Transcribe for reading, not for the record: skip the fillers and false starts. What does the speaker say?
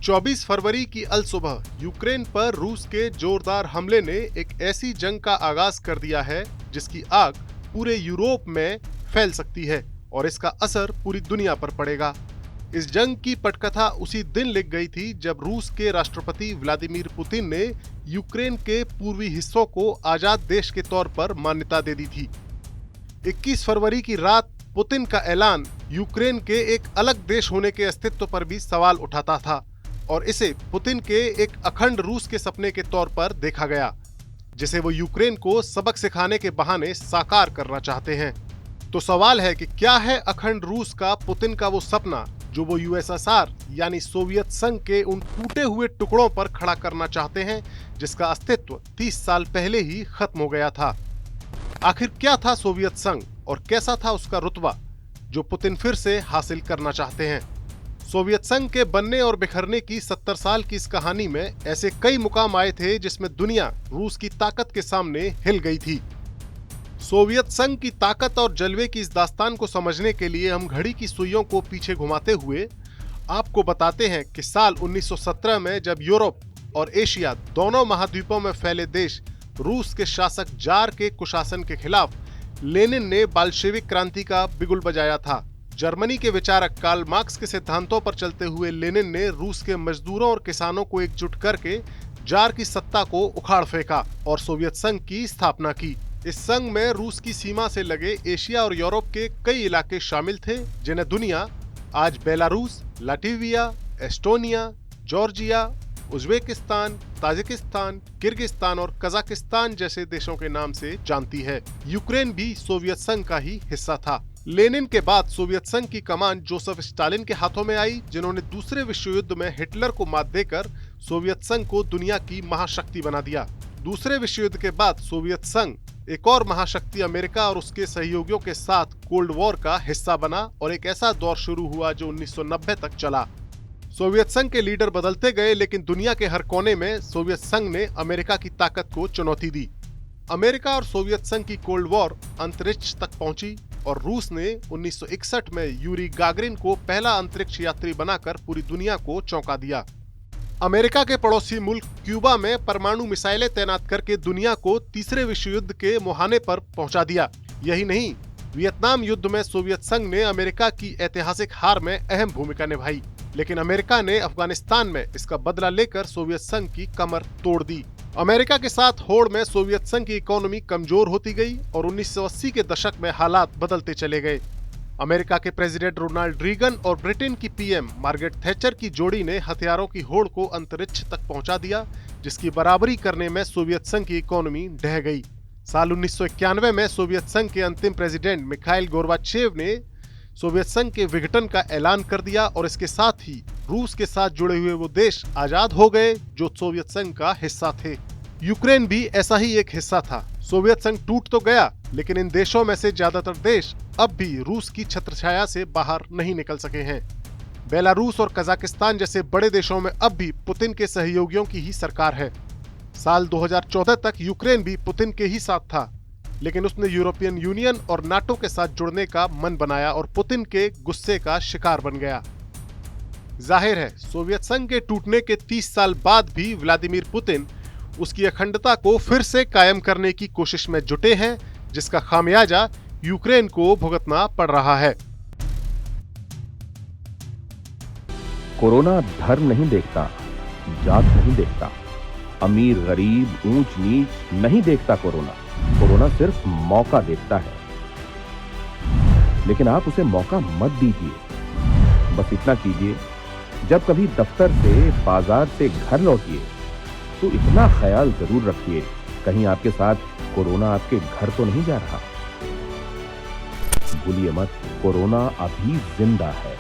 24 फरवरी की अलसुबह यूक्रेन पर रूस के जोरदार हमले ने एक ऐसी जंग का आगाज कर दिया है जिसकी आग पूरे यूरोप में फैल सकती है और इसका असर पूरी दुनिया पर पड़ेगा। इस जंग की पटकथा उसी दिन लिख गई थी जब रूस के राष्ट्रपति व्लादिमीर पुतिन ने यूक्रेन के पूर्वी हिस्सों को आजाद देश के तौर पर मान्यता दे दी थी। 21 फरवरी की रात पुतिन का ऐलान यूक्रेन के एक अलग देश होने के अस्तित्व पर भी सवाल उठाता था और इसे पुतिन के एक अखंड रूस के सपने के तौर पर देखा गया, जिसे वो यूक्रेन को सबक सिखाने के बहाने साकार करना चाहते हैं। तो सवाल है कि क्या है अखंड रूस का पुतिन का वो सपना जो वो यूएसएसआर यानी सोवियत संघ के उन टूटे हुए टुकड़ों पर खड़ा करना चाहते हैं जिसका अस्तित्व 30 साल पहले ही खत्म हो गया था। आखिर क्या था सोवियत संघ और कैसा था उसका रुतबा जो पुतिन फिर से हासिल करना चाहते हैं। सोवियत संघ के बनने और बिखरने की 70 साल की इस कहानी में ऐसे कई मुकाम आए थे जिसमें दुनिया रूस की ताकत के सामने हिल गई थी। सोवियत संघ की ताकत और जलवे की इस दास्तान को समझने के लिए हम घड़ी की सुइयों को पीछे घुमाते हुए आपको बताते हैं कि साल 1917 में जब यूरोप और एशिया दोनों महाद्वीपों में फैले देश रूस के शासक जार के कुशासन के खिलाफ लेनिन ने बाल्शेविक क्रांति का बिगुल बजाया था। जर्मनी के विचारक कार्ल मार्क्स के सिद्धांतों पर चलते हुए लेनिन ने रूस के मजदूरों और किसानों को एकजुट करके जार की सत्ता को उखाड़ फेंका और सोवियत संघ की स्थापना की। इस संघ में रूस की सीमा से लगे एशिया और यूरोप के कई इलाके शामिल थे जिन्हें दुनिया आज Belarus, Latvia, Estonia, Georgia, Uzbekistan, Tajikistan, Kyrgyzstan और कजाकिस्तान जैसे देशों के नाम से जानती है। यूक्रेन भी सोवियत संघ का ही हिस्सा था। लेनिन के बाद सोवियत संघ की कमान जोसेफ स्टालिन के हाथों में आई, जिन्होंने दूसरे विश्व युद्ध में हिटलर को मात देकर सोवियत संघ को दुनिया की महाशक्ति बना दिया। दूसरे विश्व युद्ध के बाद सोवियत संघ एक और महाशक्ति अमेरिका और उसके सहयोगियों के साथ कोल्ड वॉर का हिस्सा बना और एक ऐसा दौर शुरू हुआ जो 1990 तक चला। सोवियत संघ के लीडर बदलते गए लेकिन दुनिया के हर कोने में सोवियत संघ ने अमेरिका की ताकत को चुनौती दी। अमेरिका और सोवियत संघ की कोल्ड वॉर अंतरिक्ष तक पहुंची और रूस ने 1961 में यूरी गागरिन को पहला अंतरिक्ष यात्री बनाकर पूरी दुनिया को चौंका दिया। अमेरिका के पड़ोसी मुल्क क्यूबा में परमाणु मिसाइलें तैनात करके दुनिया को तीसरे विश्व युद्ध के मुहाने पर पहुंचा दिया। यही नहीं, वियतनाम युद्ध में सोवियत संघ ने अमेरिका की ऐतिहासिक हार में अहम भूमिका निभाई, लेकिन अमेरिका ने अफगानिस्तान में इसका बदला लेकर सोवियत संघ की कमर तोड़ दी। अमेरिका के साथ होड़ में सोवियत संघ की इकोनॉमी कमजोर होती गई और 1980 के दशक में हालात बदलते चले गए। अमेरिका के प्रेसिडेंट रोनाल्ड रीगन और ब्रिटेन की पीएम मार्गरेट थैचर की जोड़ी ने हथियारों की होड़ को अंतरिक्ष तक पहुंचा दिया, जिसकी बराबरी करने में सोवियत संघ की इकोनॉमी ढह गई। साल 1991 में सोवियत संघ के अंतिम प्रेसिडेंट मिखाइल गोर्बाचेव ने सोवियत संघ के विघटन का ऐलान कर दिया और इसके साथ ही रूस के साथ जुड़े हुए वो देश आजाद हो गए जो सोवियत संघ का हिस्सा थे। यूक्रेन भी ऐसा ही एक हिस्सा था। सोवियत संघ टूट तो गया, लेकिन इन देशों में से ज्यादातर देश अब भी रूस की छत्रछाया से बाहर नहीं निकल सके हैं। बेलारूस और कजाकिस्तान जैसे बड़े देशों में अब भी पुतिन के सहयोगियों की ही सरकार है। साल 2014 तक यूक्रेन भी पुतिन के ही साथ था, लेकिन उसने यूरोपियन यूनियन और नाटो के साथ जुड़ने का मन बनाया और पुतिन के गुस्से का शिकार बन गया। जाहिर है, सोवियत संघ के टूटने के 30 साल बाद भी व्लादिमीर पुतिन उसकी अखंडता को फिर से कायम करने की कोशिश में जुटे हैं, जिसका खामियाजा यूक्रेन को भुगतना पड़ रहा है। कोरोना धर्म नहीं देखता, जात नहीं देखता, अमीर गरीब ऊंच नीच नहीं देखता। कोरोना सिर्फ मौका देखता है, लेकिन आप उसे मौका मत दीजिए। बस इतना कीजिए, जब कभी दफ्तर से बाजार से घर लौटिए तो इतना ख्याल जरूर रखिए कहीं आपके साथ कोरोना आपके घर तो नहीं जा रहा। भूलिए मत, कोरोना अभी जिंदा है।